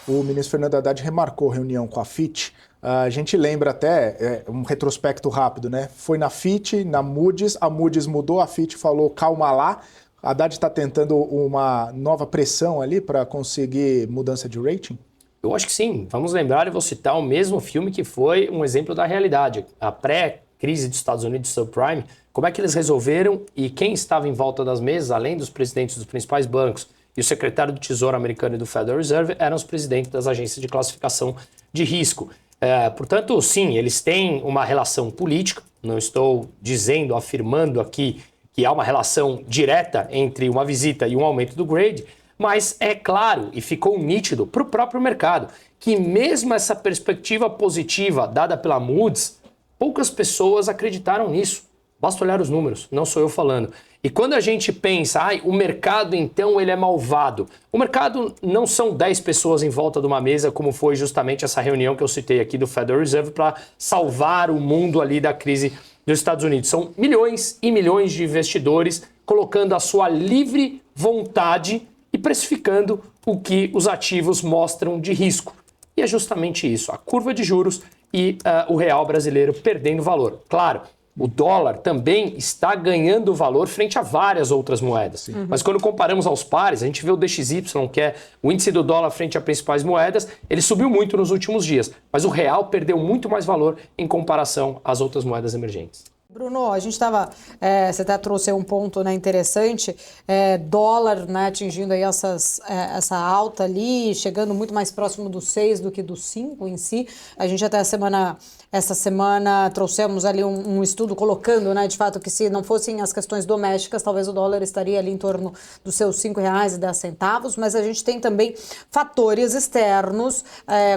o ministro Fernando Haddad remarcou reunião com a Fitch. A gente lembra até, um retrospecto rápido, né? Foi na Fitch, na Moody's, a Moody's mudou, a Fitch falou calma lá. Haddad está tentando uma nova pressão ali para conseguir mudança de rating? Eu acho que sim. Vamos lembrar e vou citar o mesmo filme que foi um exemplo da realidade. A pré-crise dos Estados Unidos subprime, como é que eles resolveram e quem estava em volta das mesas, além dos presidentes dos principais bancos e o secretário do Tesouro americano e do Federal Reserve, eram os presidentes das agências de classificação de risco. Portanto, sim, eles têm uma relação política. Não estou dizendo, afirmando aqui que há uma relação direta entre uma visita e um aumento do grade, mas é claro e ficou nítido para o próprio mercado que mesmo essa perspectiva positiva dada pela Moody's, poucas pessoas acreditaram nisso. Basta olhar os números, não sou eu falando. E quando a gente pensa, o mercado então ele é malvado. O mercado não são 10 pessoas em volta de uma mesa, como foi justamente essa reunião que eu citei aqui do Federal Reserve para salvar o mundo ali da crise dos Estados Unidos. São milhões e milhões de investidores colocando a sua livre vontade e precificando o que os ativos mostram de risco. E é justamente isso, a curva de juros e o real brasileiro perdendo valor. Claro, o dólar também está ganhando valor frente a várias outras moedas. Mas quando comparamos aos pares, a gente vê o DXY, que é o índice do dólar frente a principais moedas, ele subiu muito nos últimos dias, mas o real perdeu muito mais valor em comparação às outras moedas emergentes. Bruno, a gente estava, você até trouxe um ponto, né, interessante, dólar, né, atingindo aí essa alta ali, chegando muito mais próximo do 6 do que do 5 em si. A gente até essa semana trouxemos ali um estudo colocando, né, de fato que se não fossem as questões domésticas, talvez o dólar estaria ali em torno dos seus R$ 5,10, mas a gente tem também fatores externos,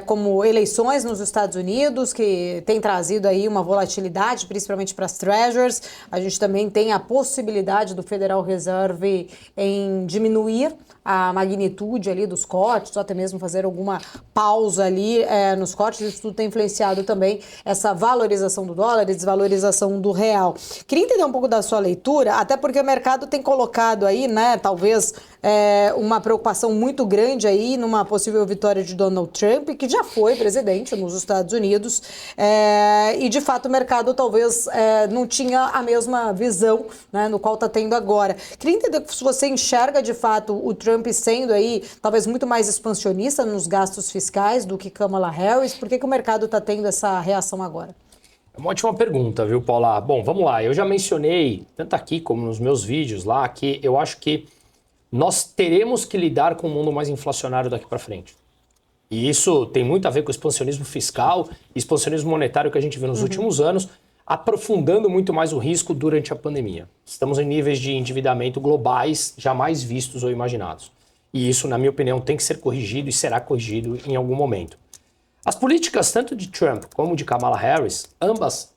como eleições nos Estados Unidos, que tem trazido aí uma volatilidade, principalmente para as Treasuries. A gente também tem a possibilidade do Federal Reserve em diminuir a magnitude ali dos cortes, ou até mesmo fazer alguma pausa ali nos cortes. Isso tudo tem influenciado também essa valorização do dólar e desvalorização do real. Queria entender um pouco da sua leitura, até porque o mercado tem colocado aí, né, talvez uma preocupação muito grande aí numa possível vitória de Donald Trump, que já foi presidente nos Estados Unidos, e de fato o mercado talvez não tinha a mesma visão, né, no qual está tendo agora. Queria entender se você enxerga de fato o Trump sendo aí talvez muito mais expansionista nos gastos fiscais do que Kamala Harris. Por que o mercado está tendo essa reação agora? É uma ótima pergunta, viu, Paula? Bom, vamos lá. Eu já mencionei, tanto aqui como nos meus vídeos lá, que eu acho que nós teremos que lidar com um mundo mais inflacionário daqui para frente. E isso tem muito a ver com o expansionismo fiscal e expansionismo monetário que a gente vê nos últimos anos, aprofundando muito mais o risco durante a pandemia. Estamos em níveis de endividamento globais jamais vistos ou imaginados. E isso, na minha opinião, tem que ser corrigido e será corrigido em algum momento. As políticas tanto de Trump como de Kamala Harris, ambas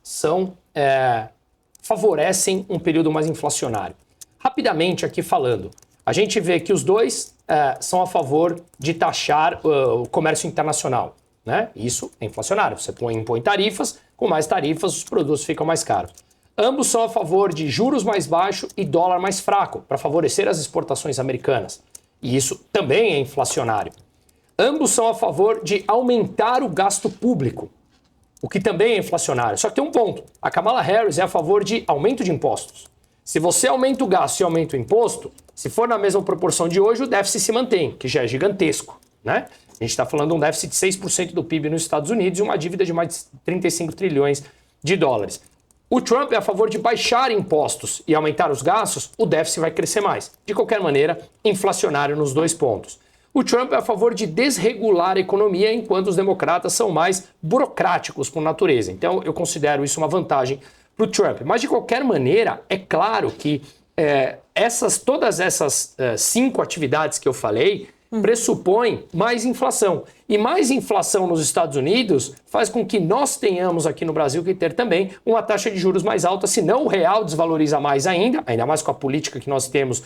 favorecem um período mais inflacionário. Rapidamente aqui falando, a gente vê que os dois são a favor de taxar o comércio internacional, né? Isso é inflacionário. Você impõe tarifas, com mais tarifas os produtos ficam mais caros. Ambos são a favor de juros mais baixos e dólar mais fraco, para favorecer as exportações americanas. E isso também é inflacionário. Ambos são a favor de aumentar o gasto público, o que também é inflacionário. Só que tem um ponto. A Kamala Harris é a favor de aumento de impostos. Se você aumenta o gasto e aumenta o imposto, se for na mesma proporção de hoje, o déficit se mantém, que já é gigantesco, né? A gente está falando de um déficit de 6% do PIB nos Estados Unidos e uma dívida de mais de 35 trilhões de dólares. O Trump é a favor de baixar impostos e aumentar os gastos, o déficit vai crescer mais. De qualquer maneira, inflacionário nos dois pontos. O Trump é a favor de desregular a economia, enquanto os democratas são mais burocráticos por natureza. Então, eu considero isso uma vantagem para o Trump. Mas, de qualquer maneira, é claro que todas essas 5 atividades que eu falei pressupõem mais inflação. E mais inflação nos Estados Unidos faz com que nós tenhamos aqui no Brasil que ter também uma taxa de juros mais alta, senão o real desvaloriza mais ainda mais com a política que nós temos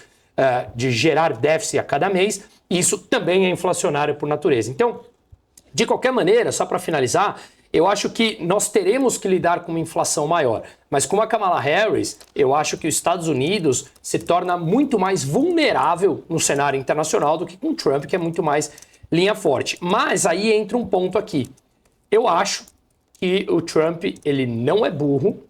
de gerar déficit a cada mês. Isso também é inflacionário por natureza. Então, de qualquer maneira, só para finalizar, eu acho que nós teremos que lidar com uma inflação maior. Mas com a Kamala Harris, eu acho que os Estados Unidos se torna muito mais vulnerável no cenário internacional do que com Trump, que é muito mais linha forte. Mas aí entra um ponto aqui. Eu acho que o Trump, ele não é burro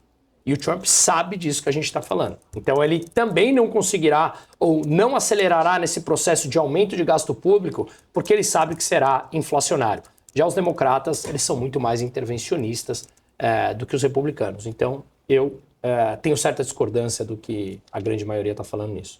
e o Trump sabe disso que a gente está falando. Então ele também não conseguirá ou não acelerará nesse processo de aumento de gasto público porque ele sabe que será inflacionário. Já os democratas, eles são muito mais intervencionistas do que os republicanos. Então eu tenho certa discordância do que a grande maioria está falando nisso.